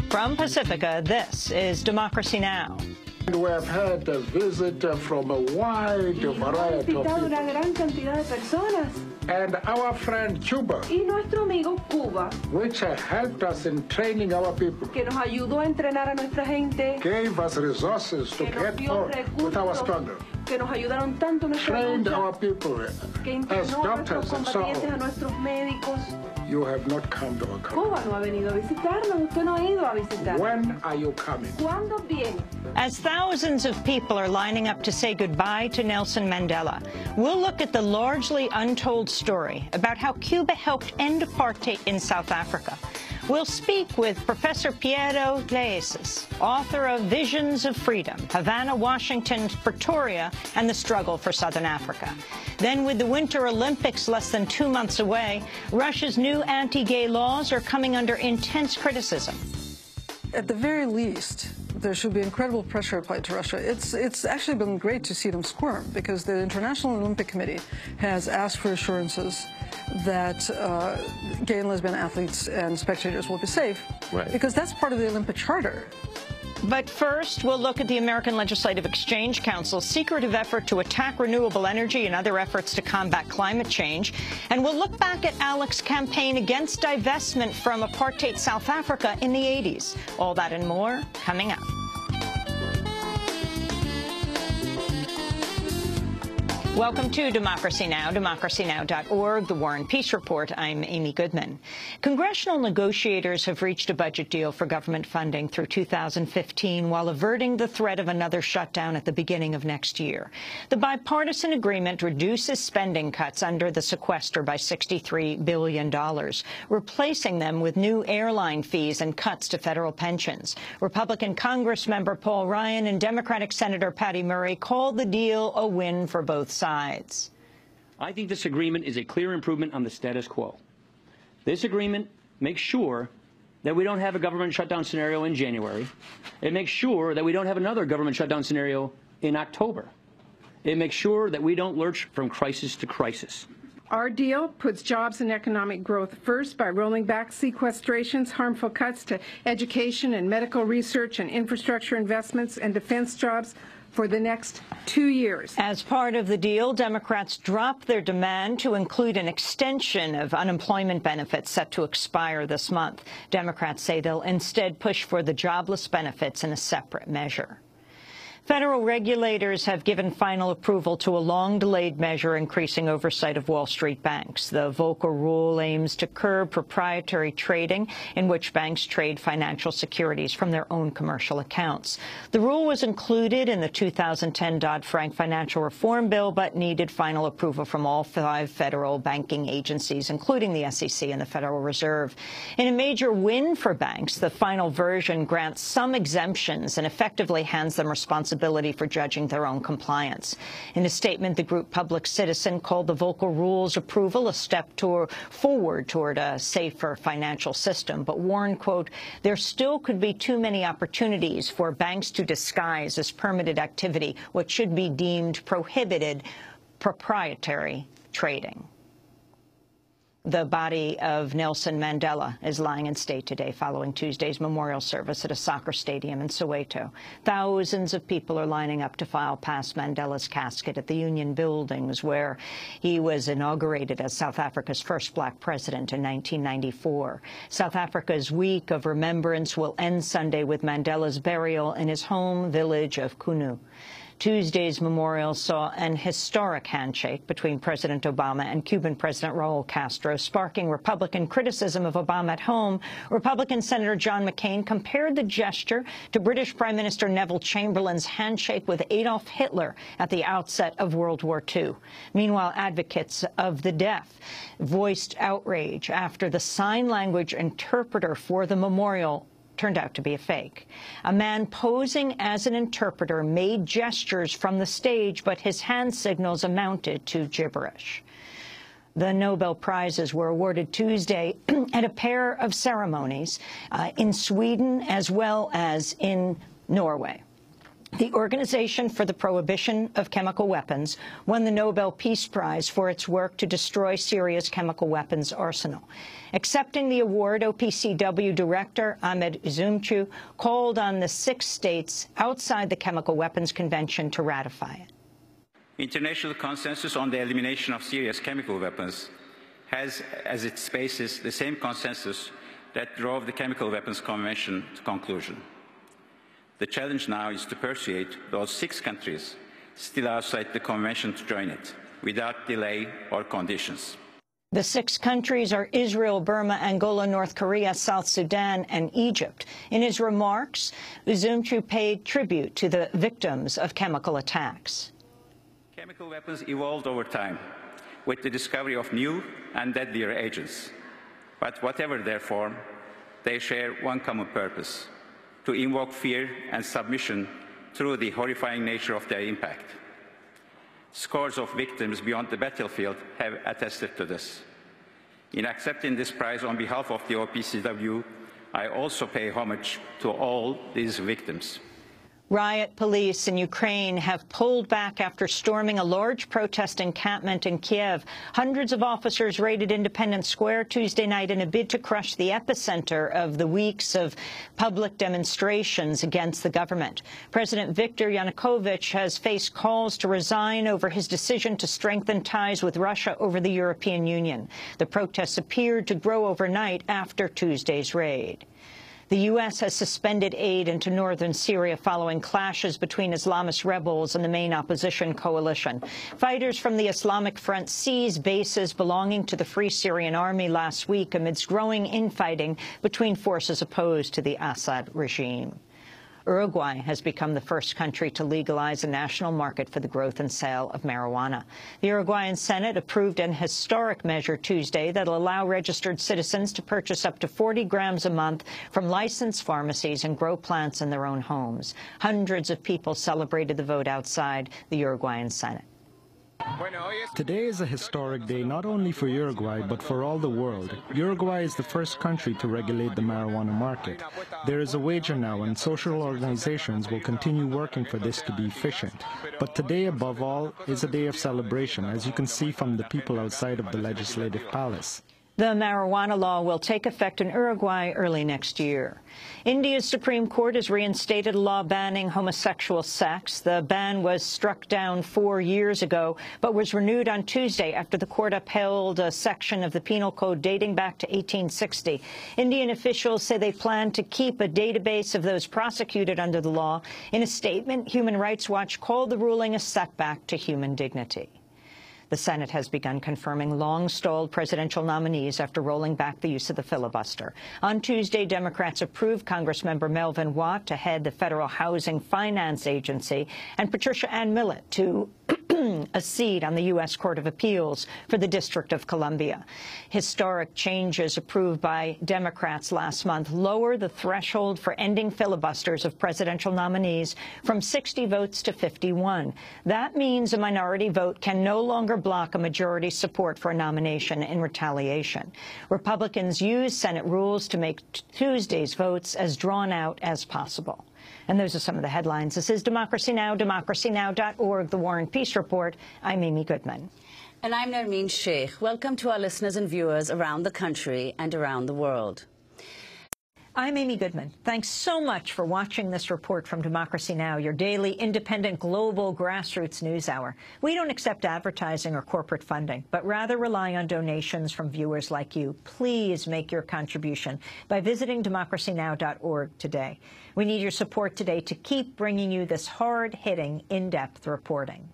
From Pacifica, this is Democracy Now! We have had a visit from a wide variety of people. Una gran cantidad de personas. And our friend Cuba, Y nuestro amigo Cuba, which helped us in training our people, que nos ayudó a entrenar a nuestra gente, gave us resources to que nos get dio on with our struggle, que nos ayudaron tanto en nuestra trained lucha, our people que as entrenó a nuestros doctors and so combatientes, a on. nuestros médicos. You have not come to our country. Cuba no ha venido a visitarnos, usted no ha ido a visitarnos. When are you coming? ¿Cuándo viene? As thousands of people are lining up to say goodbye to Nelson Mandela, we'll look at the largely untold story about how Cuba helped end apartheid in South Africa. We'll speak with Professor Piero Leases, author of Visions of Freedom, Havana, Washington, Pretoria, and the Struggle for Southern Africa. Then, with the Winter Olympics less than 2 months away, Russia's new anti-gay laws are coming under intense criticism. At the very least, there should be incredible pressure applied to Russia. It's actually been great to see them squirm, because the International Olympic Committee has asked for assurances that gay and lesbian athletes and spectators will be safe, right, because that's part of the Olympic Charter. But first, we'll look at the American Legislative Exchange Council's secretive effort to attack renewable energy and other efforts to combat climate change. And we'll look back at ALEC's campaign against divestment from apartheid South Africa in the 80s. All that and more coming up. Welcome to Democracy Now!, democracynow.org, The War and Peace Report. I'm Amy Goodman. Congressional negotiators have reached a budget deal for government funding through 2015 while averting the threat of another shutdown at the beginning of next year. The bipartisan agreement reduces spending cuts under the sequester by $63 billion, replacing them with new airline fees and cuts to federal pensions. Republican Congressmember Paul Ryan and Democratic Senator Patty Murray called the deal a win for both sides. I think this agreement is a clear improvement on the status quo. This agreement makes sure that we don't have a government shutdown scenario in January. It makes sure that we don't have another government shutdown scenario in October. It makes sure that we don't lurch from crisis to crisis. Our deal puts jobs and economic growth first by rolling back sequestration's harmful cuts to education and medical research and infrastructure investments and defense jobs for the next 2 years. As part of the deal, Democrats dropped their demand to include an extension of unemployment benefits set to expire this month. Democrats say they'll instead push for the jobless benefits in a separate measure. Federal regulators have given final approval to a long-delayed measure increasing oversight of Wall Street banks. The Volcker rule aims to curb proprietary trading in which banks trade financial securities from their own commercial accounts. The rule was included in the 2010 Dodd-Frank financial reform bill, but needed final approval from all 5 federal banking agencies, including the SEC and the Federal Reserve. In a major win for banks, the final version grants some exemptions and effectively hands them responsibility for judging their own compliance. In a statement, the group Public Citizen called the Volcker rules approval a step forward toward a safer financial system, but warned, quote, there still could be too many opportunities for banks to disguise as permitted activity what should be deemed prohibited proprietary trading. The body of Nelson Mandela is lying in state today following Tuesday's memorial service at a soccer stadium in Soweto. Thousands of people are lining up to file past Mandela's casket at the Union Buildings, where he was inaugurated as South Africa's first black president in 1994. South Africa's Week of Remembrance will end Sunday with Mandela's burial in his home village of Kunu. Tuesday's memorial saw an historic handshake between President Obama and Cuban President Raul Castro, sparking Republican criticism of Obama at home. Republican Senator John McCain compared the gesture to British Prime Minister Neville Chamberlain's handshake with Adolf Hitler at the outset of World War II. Meanwhile, advocates of the deaf voiced outrage after the sign language interpreter for the memorial turned out to be a fake. A man posing as an interpreter made gestures from the stage, but his hand signals amounted to gibberish. The Nobel Prizes were awarded Tuesday at a pair of ceremonies in Sweden as well as in Norway. The Organization for the Prohibition of Chemical Weapons won the Nobel Peace Prize for its work to destroy Syria's chemical weapons arsenal. Accepting the award, OPCW Director Ahmed Üzümcü called on the 6 states outside the Chemical Weapons Convention to ratify it. International consensus on the elimination of Syria's chemical weapons has as its basis the same consensus that drove the Chemical Weapons Convention to conclusion. The challenge now is to persuade those 6 countries still outside the Convention to join it, without delay or conditions. The 6 countries are Israel, Burma, Angola, North Korea, South Sudan, and Egypt. In his remarks, Üzümcü paid tribute to the victims of chemical attacks. Chemical weapons evolved over time with the discovery of new and deadlier agents. But whatever their form, they share one common purpose: to invoke fear and submission through the horrifying nature of their impact. Scores of victims beyond the battlefield have attested to this. In accepting this prize on behalf of the OPCW, I also pay homage to all these victims. Riot police in Ukraine have pulled back after storming a large protest encampment in Kiev. Hundreds of officers raided Independence Square Tuesday night in a bid to crush the epicenter of the weeks of public demonstrations against the government. President Viktor Yanukovych has faced calls to resign over his decision to strengthen ties with Russia over the European Union. The protests appeared to grow overnight after Tuesday's raid. The U.S. has suspended aid into northern Syria following clashes between Islamist rebels and the main opposition coalition. Fighters from the Islamic Front seized bases belonging to the Free Syrian Army last week amidst growing infighting between forces opposed to the Assad regime. Uruguay has become the first country to legalize a national market for the growth and sale of marijuana. The Uruguayan Senate approved an historic measure Tuesday that will allow registered citizens to purchase up to 40 grams a month from licensed pharmacies and grow plants in their own homes. Hundreds of people celebrated the vote outside the Uruguayan Senate. Today is a historic day not only for Uruguay but for all the world. Uruguay is the first country to regulate the marijuana market. There is a wager now, and social organizations will continue working for this to be efficient. But today, above all, is a day of celebration, as you can see from the people outside of the Legislative Palace. The marijuana law will take effect in Uruguay early next year. India's Supreme Court has reinstated a law banning homosexual sex. The ban was struck down 4 years ago, but was renewed on Tuesday after the court upheld a section of the penal code dating back to 1860. Indian officials say they plan to keep a database of those prosecuted under the law. In a statement, Human Rights Watch called the ruling a setback to human dignity. The Senate has begun confirming long-stalled presidential nominees after rolling back the use of the filibuster. On Tuesday, Democrats approved Congressmember Melvin Watt to head the Federal Housing Finance Agency and Patricia Ann Millett to a seat on the U.S. Court of Appeals for the District of Columbia. Historic changes approved by Democrats last month lower the threshold for ending filibusters of presidential nominees from 60 votes to 51. That means a minority vote can no longer block a majority support for a nomination in retaliation. Republicans used Senate rules to make Tuesday's votes as drawn out as possible. And those are some of the headlines. This is Democracy Now!, democracynow.org, The War and Peace Report. I'm Amy Goodman. And I'm Nermeen Sheikh. Welcome to our listeners and viewers around the country and around the world. I'm Amy Goodman. Thanks so much for watching this report from Democracy Now!, your daily independent global grassroots news hour. We don't accept advertising or corporate funding, but rather rely on donations from viewers like you. Please make your contribution by visiting democracynow.org today. We need your support today to keep bringing you this hard-hitting, in-depth reporting.